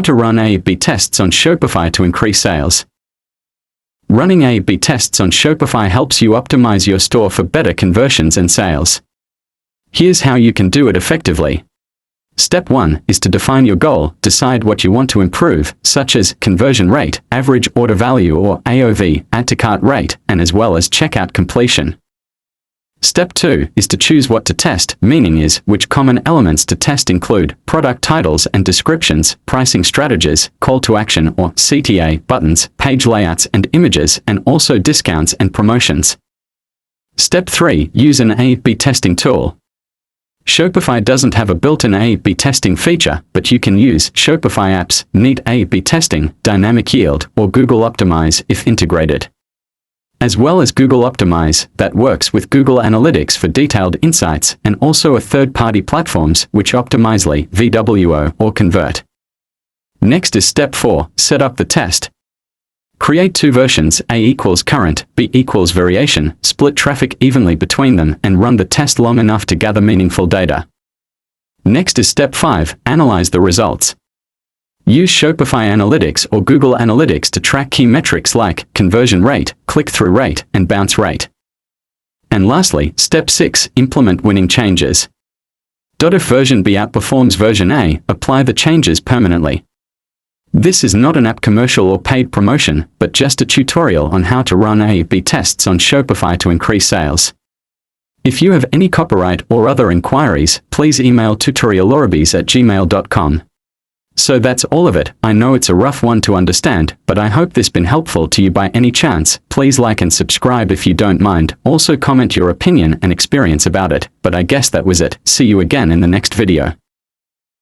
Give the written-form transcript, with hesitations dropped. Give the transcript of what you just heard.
to run A/B tests on Shopify to increase sales. Running A/B tests on Shopify helps you optimize your store for better conversions and sales. Here's how you can do it effectively. Step 1 is to define your goal. Decide what you want to improve, such as conversion rate, average order value or AOV, add to cart rate, and as well as checkout completion. Step 2 is to choose what to test, meaning is which common elements to test include product titles and descriptions, pricing strategies, call to action or CTA, buttons, page layouts and images, and also discounts and promotions. Step 3, use an A/B testing tool. Shopify doesn't have a built-in A/B testing feature, but you can use Shopify apps, Neat A/B testing, Dynamic Yield, or Google Optimize if integrated. As well as Google Optimize, that works with Google Analytics for detailed insights, and also a third-party platforms which optimizely, VWO, or convert. Next is step 4, set up the test. Create two versions, A equals current, B equals variation, split traffic evenly between them, and run the test long enough to gather meaningful data. Next is step 5, analyze the results. Use Shopify Analytics or Google Analytics to track key metrics like conversion rate, click-through rate, and bounce rate. And lastly, step 6, implement winning changes. If version B outperforms version A, apply the changes permanently. This is not an app commercial or paid promotion, but just a tutorial on how to run A/B tests on Shopify to increase sales. If you have any copyright or other inquiries, please email tutorialorabis@gmail.com. So that's all of it. I know it's a rough one to understand, but I hope this been helpful to you by any chance. Please like and subscribe if you don't mind. Also comment your opinion and experience about it. But I guess that was it. See you again in the next video.